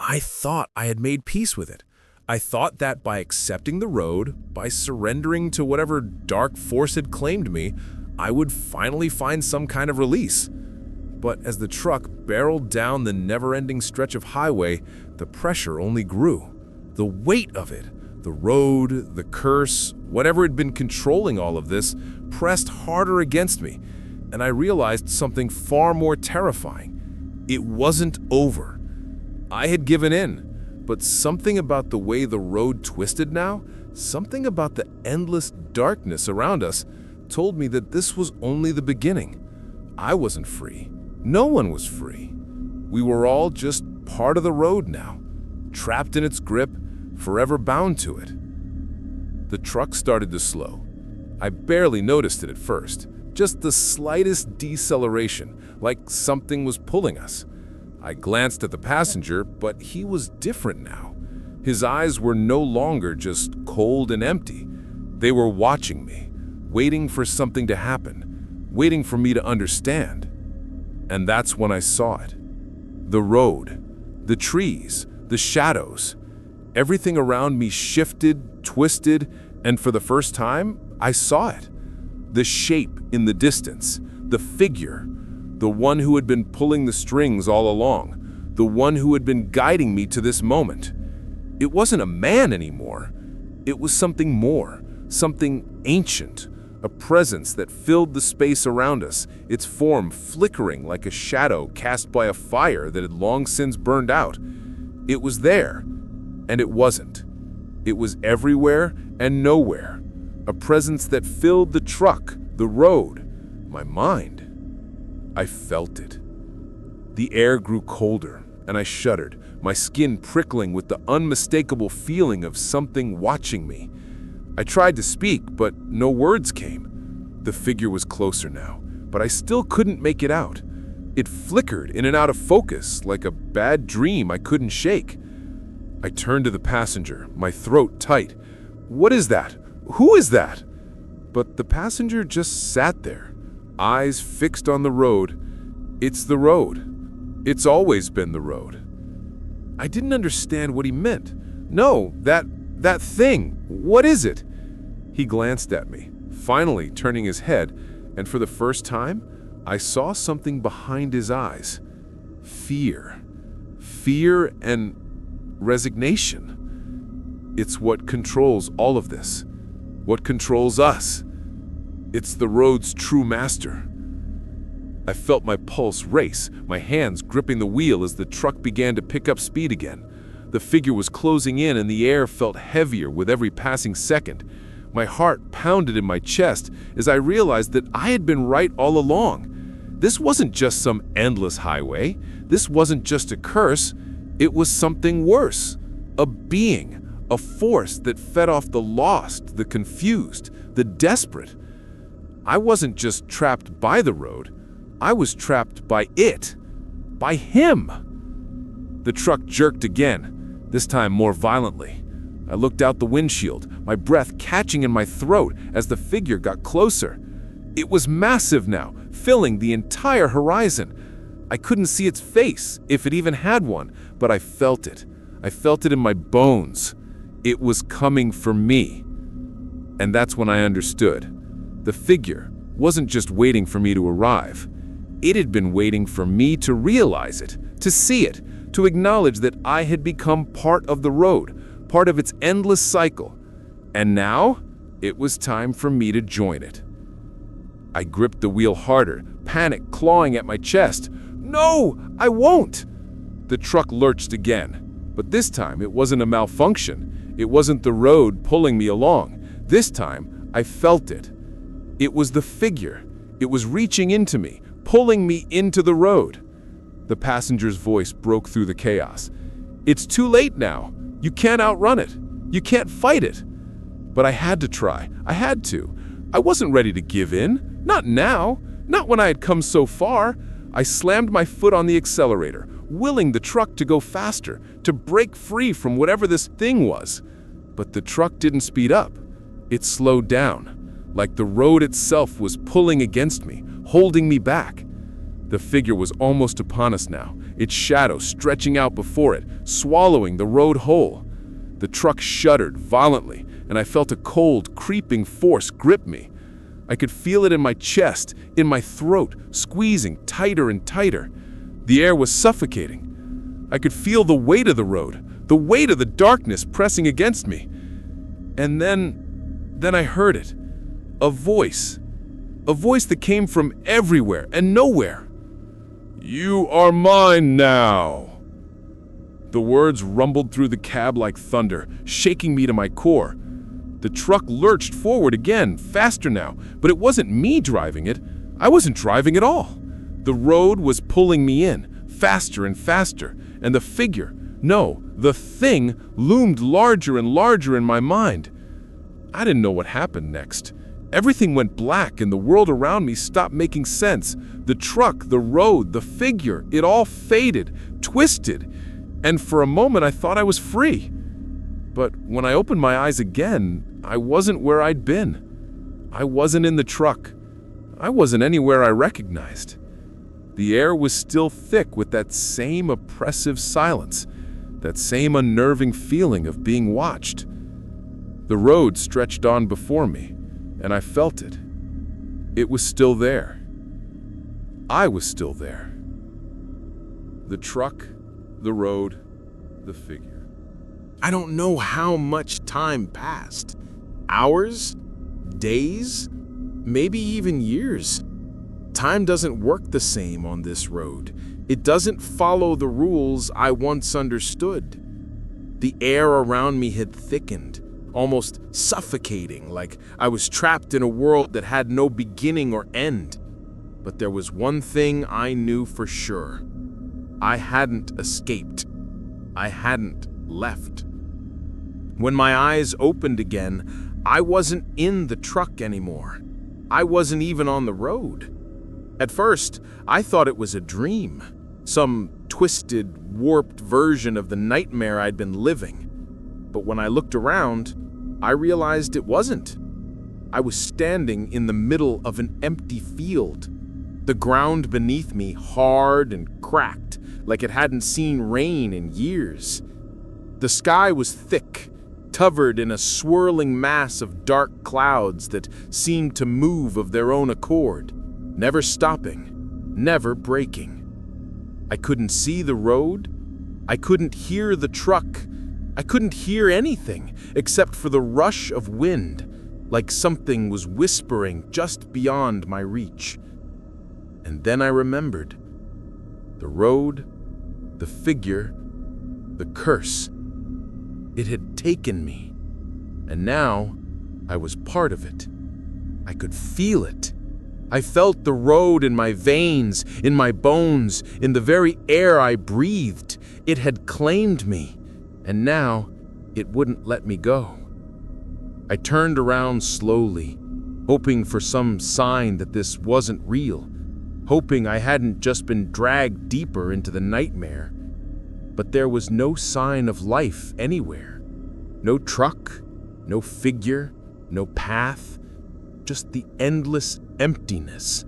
I thought I had made peace with it. I thought that by accepting the road, by surrendering to whatever dark force had claimed me, I would finally find some kind of release. But as the truck barreled down the never-ending stretch of highway, the pressure only grew. The weight of it, the road, the curse, whatever had been controlling all of this, pressed harder against me, and I realized something far more terrifying. It wasn't over. I had given in. But something about the way the road twisted now, something about the endless darkness around us, told me that this was only the beginning. I wasn't free. No one was free. We were all just part of the road now, trapped in its grip, forever bound to it. The truck started to slow. I barely noticed it at first, just the slightest deceleration, like something was pulling us. I glanced at the passenger, but he was different now. His eyes were no longer just cold and empty. They were watching me, waiting for something to happen, waiting for me to understand. And that's when I saw it. The road, the trees, the shadows. Everything around me shifted, twisted, and for the first time, I saw it. The shape in the distance, the figure, the one who had been pulling the strings all along, the one who had been guiding me to this moment. It wasn't a man anymore. It was something more, something ancient, a presence that filled the space around us, its form flickering like a shadow cast by a fire that had long since burned out. It was there, and it wasn't. It was everywhere and nowhere, a presence that filled the truck, the road, my mind. I felt it. The air grew colder, and I shuddered, my skin prickling with the unmistakable feeling of something watching me. I tried to speak, but no words came. The figure was closer now, but I still couldn't make it out. It flickered in and out of focus, like a bad dream I couldn't shake. I turned to the passenger, my throat tight. "What is that? Who is that?" But the passenger just sat there, eyes fixed on the road. It's the road. It's always been the road. I didn't understand what he meant. "No, that thing. What is it?" He glanced at me, finally turning his head, and for the first time, I saw something behind his eyes. Fear. Fear and resignation. It's what controls all of this. What controls us. It's the road's true master. I felt my pulse race, my hands gripping the wheel as the truck began to pick up speed again. The figure was closing in and the air felt heavier with every passing second. My heart pounded in my chest as I realized that I had been right all along. This wasn't just some endless highway. This wasn't just a curse. It was something worse. A being, a force that fed off the lost, the confused, the desperate. I wasn't just trapped by the road. I was trapped by it. By him. The truck jerked again, this time more violently. I looked out the windshield, my breath catching in my throat as the figure got closer. It was massive now, filling the entire horizon. I couldn't see its face, if it even had one, but I felt it. I felt it in my bones. It was coming for me. And that's when I understood. The figure wasn't just waiting for me to arrive. It had been waiting for me to realize it, to see it, to acknowledge that I had become part of the road, part of its endless cycle. And now, it was time for me to join it. I gripped the wheel harder, panic clawing at my chest. "No, I won't!" The truck lurched again, but this time it wasn't a malfunction. It wasn't the road pulling me along. This time, I felt it. It was the figure. It was reaching into me, pulling me into the road. The passenger's voice broke through the chaos. "It's too late now. You can't outrun it. You can't fight it." But I had to try. I had to. I wasn't ready to give in. Not now. Not when I had come so far. I slammed my foot on the accelerator, willing the truck to go faster, to break free from whatever this thing was. But the truck didn't speed up. It slowed down, like the road itself was pulling against me, holding me back. The figure was almost upon us now, its shadow stretching out before it, swallowing the road whole. The truck shuddered violently, and I felt a cold, creeping force grip me. I could feel it in my chest, in my throat, squeezing tighter and tighter. The air was suffocating. I could feel the weight of the road, the weight of the darkness pressing against me. And then I heard it. A voice that came from everywhere and nowhere. "You are mine now." The words rumbled through the cab like thunder, shaking me to my core. The truck lurched forward again, faster now, but it wasn't me driving it. I wasn't driving at all. The road was pulling me in, faster and faster, and the figure, no, the thing, loomed larger and larger in my mind. I didn't know what happened next. Everything went black and the world around me stopped making sense. The truck, the road, the figure, it all faded, twisted, and for a moment I thought I was free. But when I opened my eyes again, I wasn't where I'd been. I wasn't in the truck. I wasn't anywhere I recognized. The air was still thick with that same oppressive silence, that same unnerving feeling of being watched. The road stretched on before me, and I felt it. It was still there. I was still there. The truck, the road, the figure. I don't know how much time passed. Hours? Days? Maybe even years. Time doesn't work the same on this road. It doesn't follow the rules I once understood. The air around me had thickened, almost suffocating, like I was trapped in a world that had no beginning or end. But there was one thing I knew for sure. I hadn't escaped. I hadn't left. When my eyes opened again, I wasn't in the truck anymore. I wasn't even on the road. At first, I thought it was a dream, some twisted, warped version of the nightmare I'd been living. But when I looked around, I realized it wasn't. I was standing in the middle of an empty field. The ground beneath me hard and cracked, like it hadn't seen rain in years. The sky was thick, covered in a swirling mass of dark clouds that seemed to move of their own accord, never stopping, never breaking. I couldn't see the road. I couldn't hear the truck. I couldn't hear anything except for the rush of wind, like something was whispering just beyond my reach. And then I remembered. The road, the figure, the curse. It had taken me, and now I was part of it. I could feel it. I felt the road in my veins, in my bones, in the very air I breathed. It had claimed me, and now it wouldn't let me go. I turned around slowly, hoping for some sign that this wasn't real, hoping I hadn't just been dragged deeper into the nightmare. But there was no sign of life anywhere. No truck, no figure, no path, just the endless emptiness.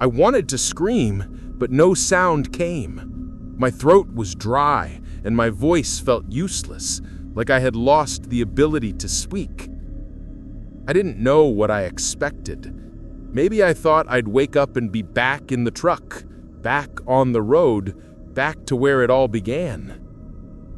I wanted to scream, but no sound came. My throat was dry, and my voice felt useless, like I had lost the ability to speak. I didn't know what I expected. Maybe I thought I'd wake up and be back in the truck, back on the road, back to where it all began.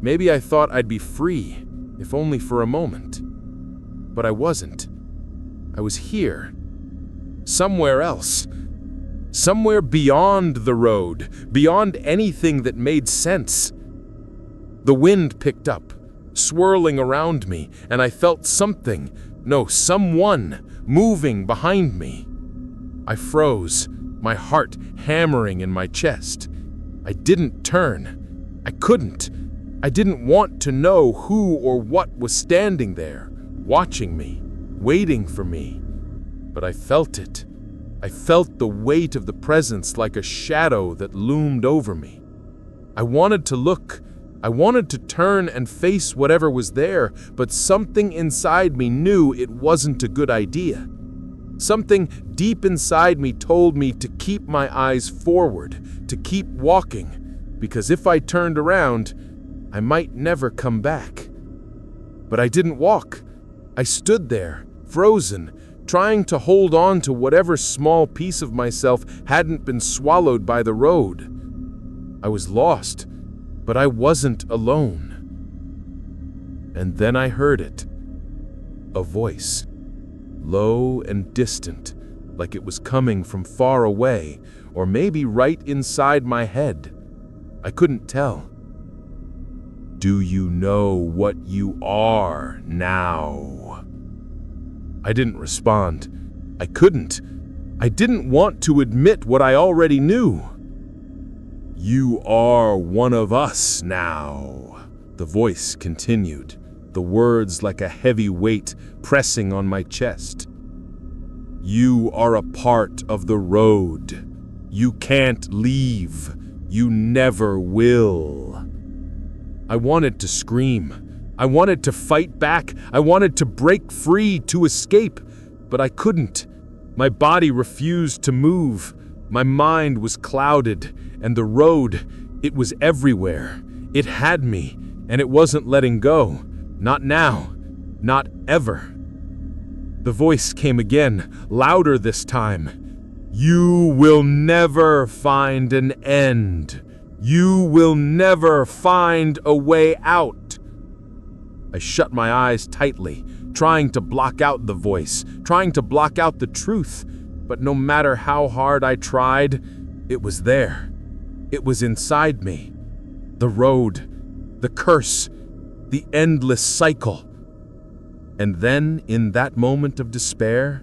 Maybe I thought I'd be free, if only for a moment. But I wasn't. I was here. Somewhere else. Somewhere beyond the road, beyond anything that made sense. The wind picked up, swirling around me, and I felt someone moving behind me. I froze, my heart hammering in my chest. I didn't turn. I couldn't. I didn't want to know who or what was standing there, watching me, waiting for me. But I felt it. I felt the weight of the presence like a shadow that loomed over me. I wanted to look. I wanted to turn and face whatever was there, but something inside me knew it wasn't a good idea. Something deep inside me told me to keep my eyes forward, to keep walking, because if I turned around, I might never come back. But I didn't walk. I stood there, frozen, trying to hold on to whatever small piece of myself hadn't been swallowed by the road. I was lost, but I wasn't alone. And then I heard it. A voice, low and distant, like it was coming from far away, or maybe right inside my head. I couldn't tell. Do you know what you are now? I didn't respond. I couldn't. I didn't want to admit what I already knew. You are one of us now, the voice continued, the words like a heavy weight pressing on my chest. You are a part of the road. You can't leave. You never will. I wanted to scream. I wanted to fight back. I wanted to break free, to escape, but I couldn't. My body refused to move. My mind was clouded, and the road, it was everywhere. It had me, and it wasn't letting go. Not now. Not ever. The voice came again, louder this time. You will never find an end. You will never find a way out. I shut my eyes tightly, trying to block out the voice, trying to block out the truth. But no matter how hard I tried, it was there. It was inside me. The road, the curse, the endless cycle. And then, in that moment of despair,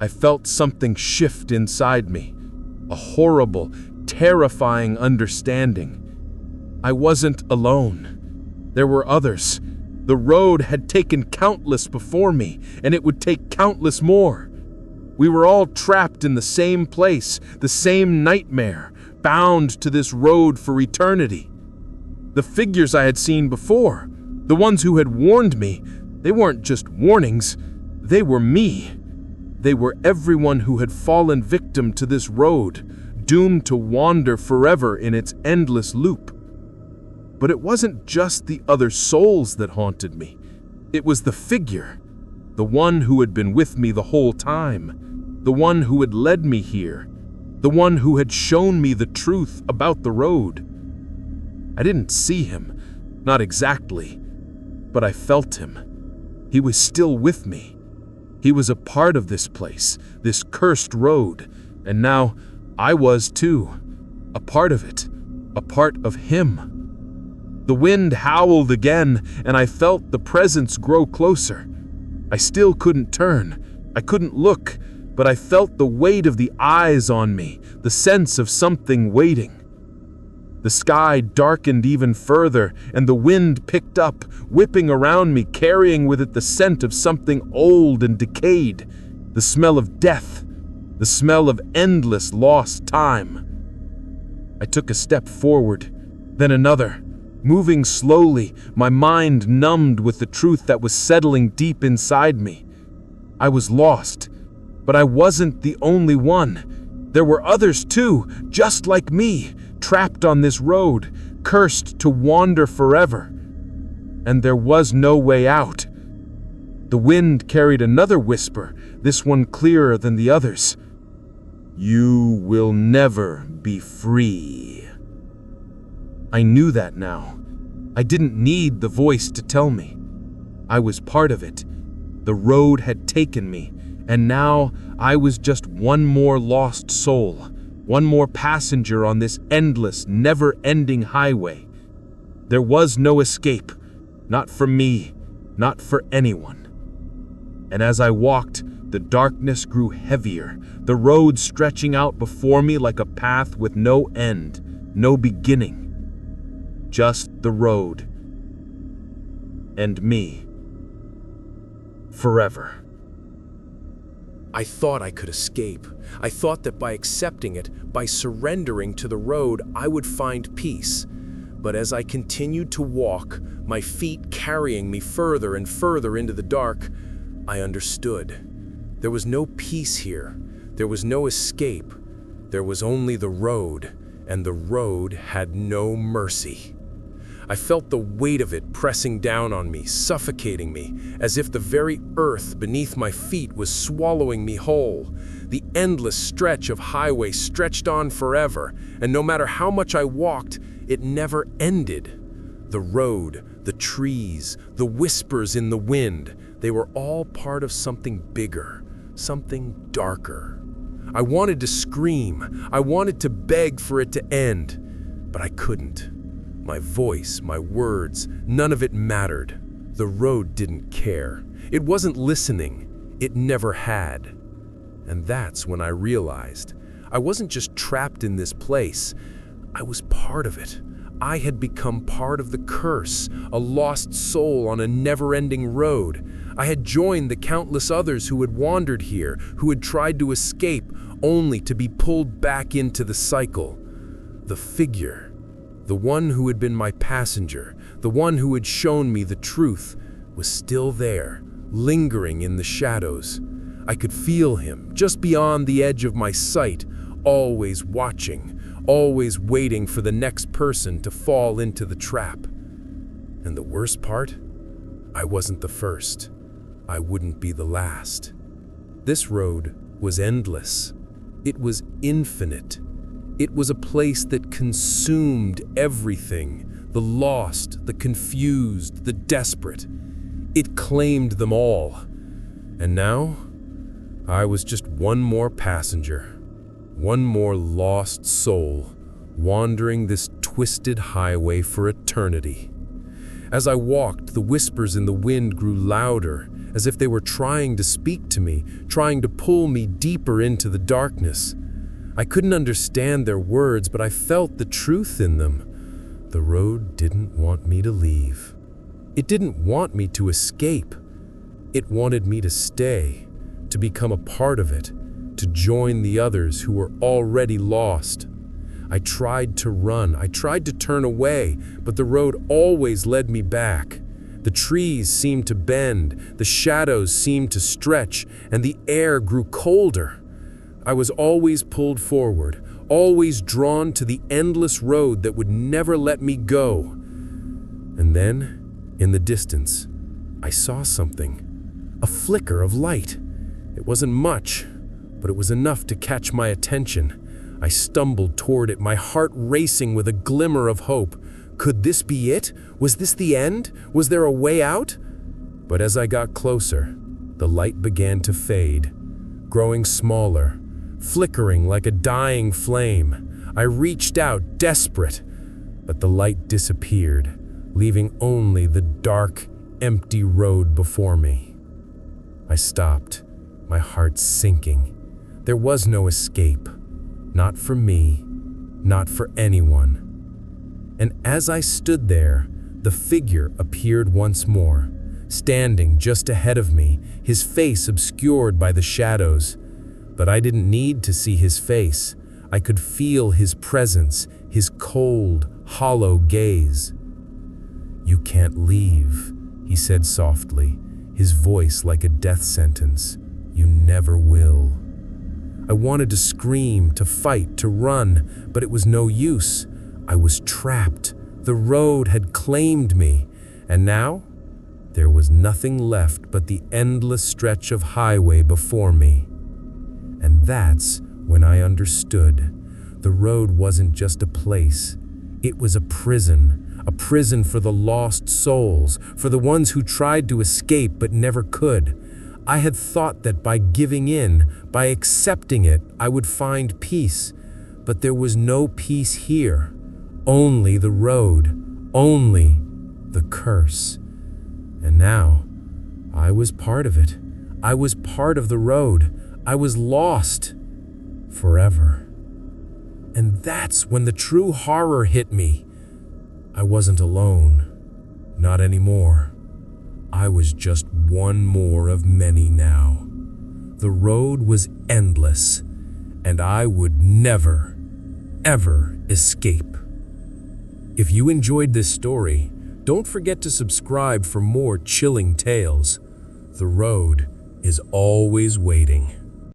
I felt something shift inside me. A horrible, terrifying understanding. I wasn't alone. There were others. The road had taken countless before me, and it would take countless more. We were all trapped in the same place, the same nightmare, bound to this road for eternity. The figures I had seen before, the ones who had warned me, they weren't just warnings, they were me. They were everyone who had fallen victim to this road, doomed to wander forever in its endless loop. But it wasn't just the other souls that haunted me. It was the figure, the one who had been with me the whole time, the one who had led me here, the one who had shown me the truth about the road. I didn't see him, not exactly, but I felt him. He was still with me. He was a part of this place, this cursed road, and now I was too, a part of it, a part of him. The wind howled again, and I felt the presence grow closer. I still couldn't turn, I couldn't look, but I felt the weight of the eyes on me, the sense of something waiting. The sky darkened even further, and the wind picked up, whipping around me, carrying with it the scent of something old and decayed, the smell of death, the smell of endless lost time. I took a step forward, then another, moving slowly, my mind numbed with the truth that was settling deep inside me. I was lost, but I wasn't the only one. There were others too, just like me, trapped on this road, cursed to wander forever. And there was no way out. The wind carried another whisper, this one clearer than the others. You will never be free. I knew that now. I didn't need the voice to tell me. I was part of it. The road had taken me, and now I was just one more lost soul, one more passenger on this endless, never-ending highway. There was no escape, not for me, not for anyone. And as I walked, the darkness grew heavier, the road stretching out before me like a path with no end, no beginning. Just the road. And me. Forever. I thought I could escape. I thought that by accepting it, by surrendering to the road, I would find peace. But as I continued to walk, my feet carrying me further and further into the dark, I understood. There was no peace here. There was no escape. There was only the road, and the road had no mercy. I felt the weight of it pressing down on me, suffocating me, as if the very earth beneath my feet was swallowing me whole. The endless stretch of highway stretched on forever, and no matter how much I walked, it never ended. The road, the trees, the whispers in the wind, they were all part of something bigger, something darker. I wanted to scream. I wanted to beg for it to end, but I couldn't. My voice, my words, none of it mattered. The road didn't care. It wasn't listening. It never had. And that's when I realized I wasn't just trapped in this place. I was part of it. I had become part of the curse, a lost soul on a never-ending road. I had joined the countless others who had wandered here, who had tried to escape, only to be pulled back into the cycle. The figure, the one who had been my passenger, the one who had shown me the truth, was still there, lingering in the shadows. I could feel him, just beyond the edge of my sight, always watching, always waiting for the next person to fall into the trap. And the worst part? I wasn't the first. I wouldn't be the last. This road was endless. It was infinite. It was a place that consumed everything, the lost, the confused, the desperate. It claimed them all. And now, I was just one more passenger, one more lost soul, wandering this twisted highway for eternity. As I walked, the whispers in the wind grew louder, as if they were trying to speak to me, trying to pull me deeper into the darkness. I couldn't understand their words, but I felt the truth in them. The road didn't want me to leave. It didn't want me to escape. It wanted me to stay, to become a part of it, to join the others who were already lost. I tried to run, I tried to turn away, but the road always led me back. The trees seemed to bend, the shadows seemed to stretch, and the air grew colder. I was always pulled forward, always drawn to the endless road that would never let me go. And then, in the distance, I saw something, a flicker of light. It wasn't much, but it was enough to catch my attention. I stumbled toward it, my heart racing with a glimmer of hope. Could this be it? Was this the end? Was there a way out? But as I got closer, the light began to fade, growing smaller, flickering like a dying flame. I reached out, desperate, but the light disappeared, leaving only the dark, empty road before me. I stopped, my heart sinking. There was no escape. Not for me, not for anyone. And as I stood there, the figure appeared once more, standing just ahead of me, his face obscured by the shadows. But I didn't need to see his face. I could feel his presence, his cold, hollow gaze. "You can't leave," he said softly, his voice like a death sentence. "You never will." I wanted to scream, to fight, to run, but it was no use. I was trapped. The road had claimed me, and now there was nothing left but the endless stretch of highway before me. And that's when I understood. The road wasn't just a place. It was a prison for the lost souls, for the ones who tried to escape but never could. I had thought that by giving in, by accepting it, I would find peace. But there was no peace here. Only the road. Only the curse. And now, I was part of it. I was part of the road. I was lost. Forever. And that's when the true horror hit me. I wasn't alone. Not anymore. I was just one more of many now. The road was endless, and I would never, ever escape. If you enjoyed this story, don't forget to subscribe for more chilling tales. The road is always waiting.